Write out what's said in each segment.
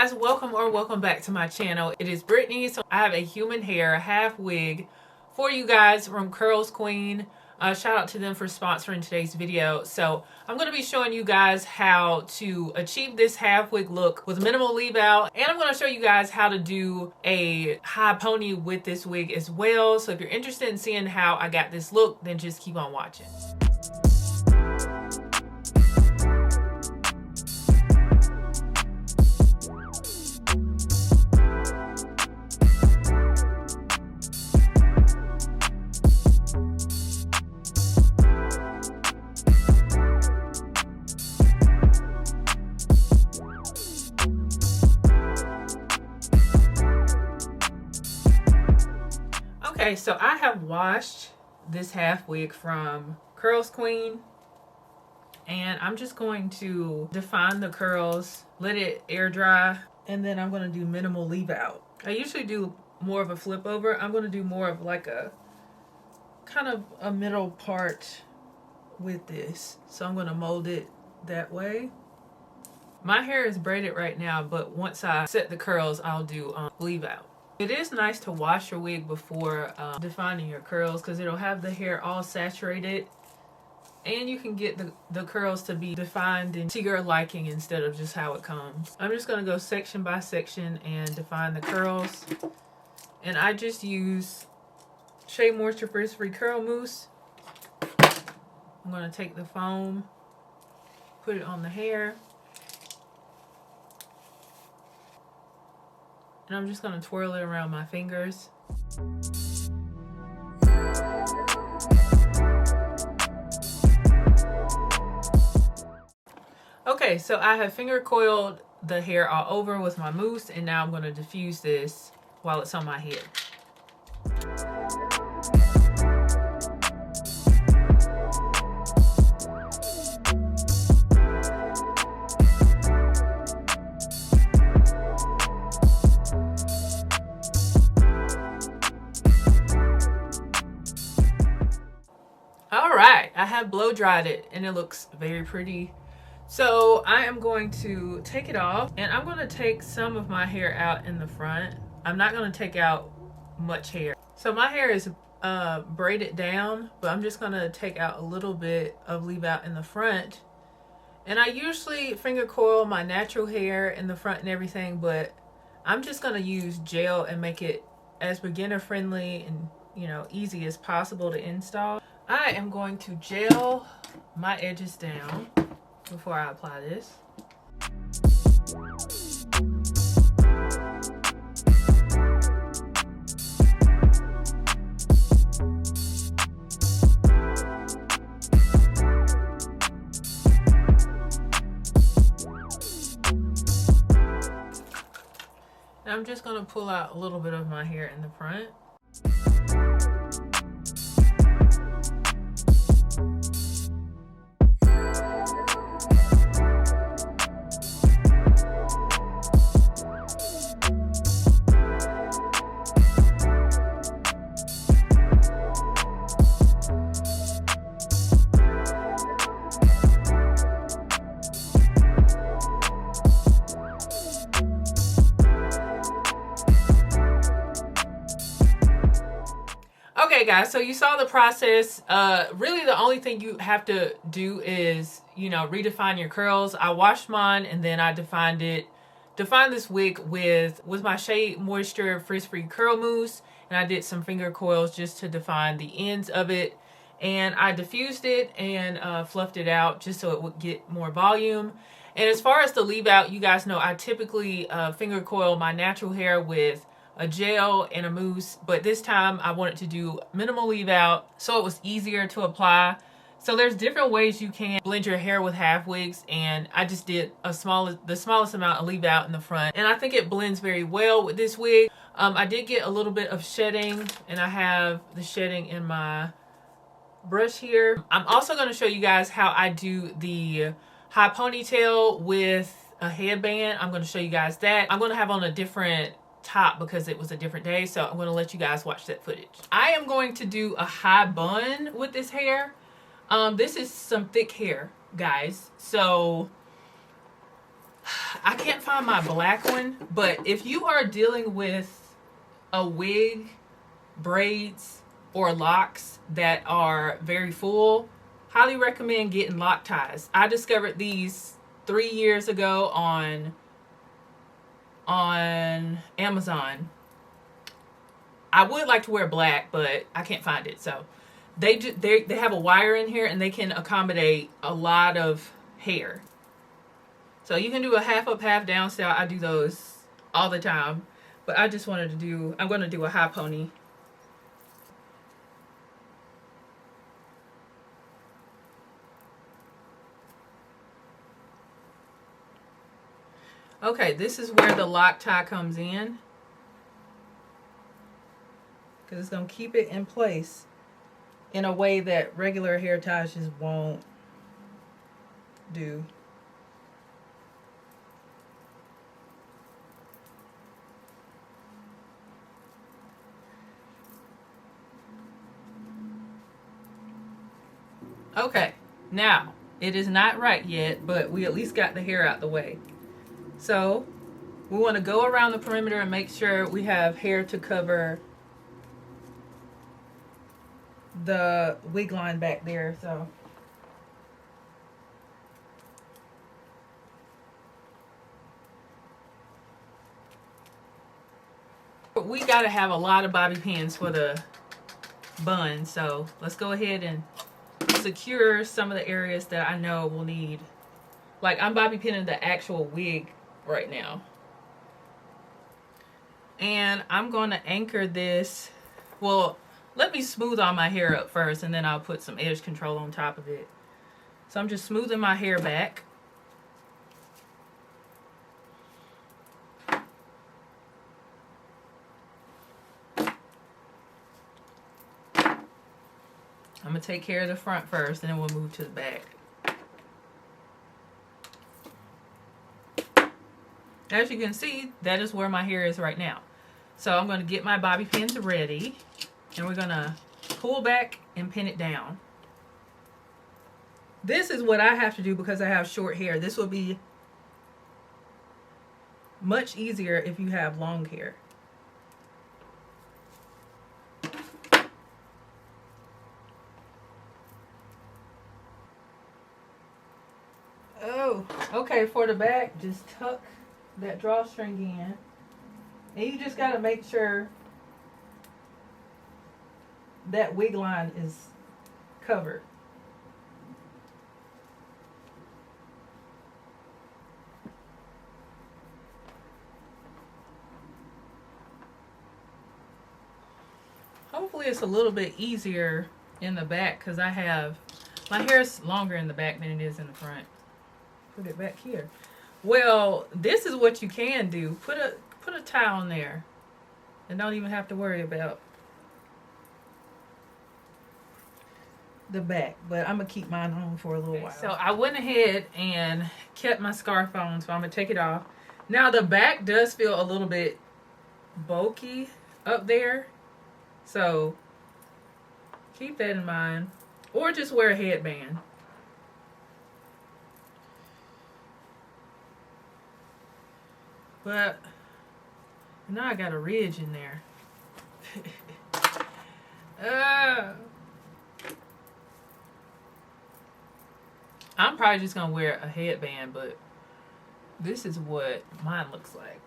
guys, welcome back to my channel. It is Brittany. So I have a human hair half wig for you guys from Curlsqueen. Shout out to them for sponsoring today's video. So I'm going to be showing you guys how to achieve this half wig look with minimal leave out, and I'm going to show you guys how to do a high pony with this wig as well. So if you're interested in seeing how I got this look, then just keep on watching. Okay, so I have washed this half wig from Curlsqueen, and I'm just going to define the curls, let it air dry, and then I'm going to do minimal leave out. I usually do more of a flip over. I'm going to do more of like a kind of a middle part with this. So I'm going to mold it that way. My hair is braided right now, but once I set the curls, I'll do leave out. It is nice to wash your wig before defining your curls because it'll have the hair all saturated, and you can get the curls to be defined and to your liking instead of just how it comes. I'm just going to go section by section and define the curls, and I just use Shea Moisture Frizz-Free Curl Mousse. I'm going to take the foam, put it on the hair, and I'm just going to twirl it around my fingers. Okay, so I have finger coiled the hair all over with my mousse, and now I'm going to diffuse this while it's on my head. Alright, I have blow dried it and it looks very pretty. So I am going to take it off, and I'm going to take some of my hair out in the front. I'm not going to take out much hair. So my hair is braided down, but I'm just going to take out a little bit of leave out in the front. And I usually finger coil my natural hair in the front and everything, but I'm just going to use gel and make it as beginner friendly and, you know, easy as possible to install. I am going to gel my edges down before I apply this. And I'm just going to pull out a little bit of my hair in the front. Okay guys, so you saw the process. Really the only thing you have to do is, you know, redefine your curls. I washed mine and then I defined this wig with my Shea Moisture Frizz-Free Curl Mousse, and I did some finger coils just to define the ends of it, and I diffused it and fluffed it out just so it would get more volume. And as far as the leave out, you guys know I typically finger coil my natural hair with a gel and a mousse, but this time I wanted to do minimal leave out so it was easier to apply. So there's different ways you can blend your hair with half wigs, and I just did the smallest amount of leave out in the front, and I think it blends very well with this wig. I did get a little bit of shedding, and I have the shedding in my brush here. I'm also going to show you guys how I do the high ponytail with a headband. I'm going to show you guys that. I'm going to have on a different top because it was a different day, so I'm going to let you guys watch that footage. I am going to do a high bun with this hair. This is some thick hair, guys, so I can't find my black one, but if you are dealing with a wig, braids, or locks that are very full, highly recommend getting lock ties. I discovered these 3 years ago on Amazon. I would like to wear black, but I can't find it. So they have a wire in here, and they can accommodate a lot of hair. So you can do a half up, half down style. I do those all the time, but I just wanted to do, I'm going to do a high pony. Okay, this is where the lock tie comes in, because it's going to keep it in place in a way that regular hair ties just won't do. Okay, now it is not right yet, but we at least got the hair out the way. So we want to go around the perimeter and make sure we have hair to cover the wig line back there. So we got to have a lot of bobby pins for the bun. So let's go ahead and secure some of the areas that I know will need. Like, I'm bobby pinning the actual wig right now. And I'm going to anchor this. Well, let me smooth all my hair up first, and then I'll put some edge control on top of it. So I'm just smoothing my hair back. I'm going to take care of the front first, and then we'll move to the back. As you can see, that is where my hair is right now. So I'm going to get my bobby pins ready, and we're going to pull back and pin it down. This is what I have to do because I have short hair. This will be much easier if you have long hair. Oh, okay, for the back, just tuck that drawstring in. And you just got to make sure that wig line is covered. Hopefully it's a little bit easier in the back because I have, my hair is longer in the back than it is in the front. Put it back here. Well, this is what you can do. Put a tie on there and don't even have to worry about the back. But I'm going to keep mine on for a little while. So I went ahead and kept my scarf on, so I'm going to take it off. Now the back does feel a little bit bulky up there. So keep that in mind. Or just wear a headband. But now I got a ridge in there. I'm probably just gonna wear a headband, but this is what mine looks like.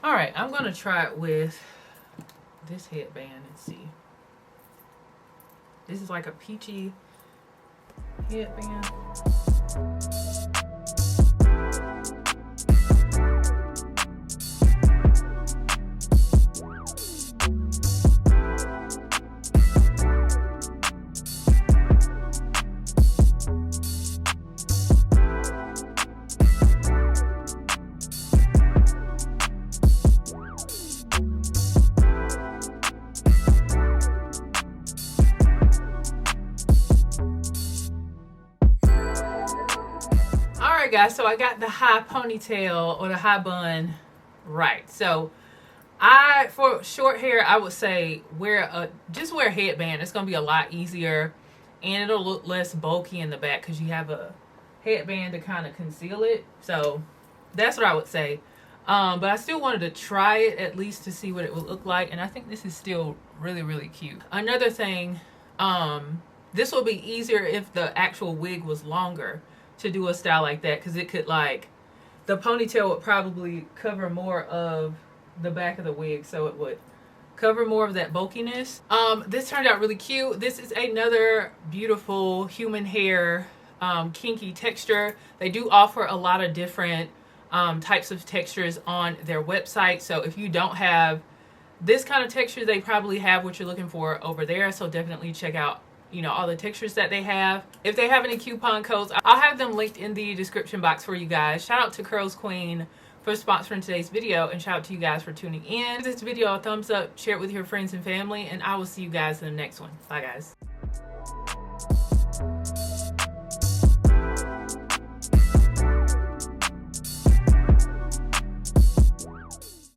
All right, I'm gonna try it with this headband and see. This is like a peachy headband. Guys, so I got the high ponytail or the high bun right. So For short hair, I would say just wear a headband. It's gonna be a lot easier, and it'll look less bulky in the back because you have a headband to kind of conceal it. So that's what I would say. But I still wanted to try it at least to see what it would look like, and I think this is still really, really cute. Another thing, this would be easier if the actual wig was longer to do a style like that, because it could, like, the ponytail would probably cover more of the back of the wig, so it would cover more of that bulkiness. This turned out really cute. This is another beautiful human hair kinky texture. They do offer a lot of different types of textures on their website, so if you don't have this kind of texture, they probably have what you're looking for over there. So definitely check out, you know, all the textures that they have. If they have any coupon codes, I'll have them linked in the description box for you guys. Shout out to Curlsqueen for sponsoring today's video, and shout out to you guys for tuning in. Give this video a thumbs up, share it with your friends and family, and I will see you guys in the next one. Bye, guys.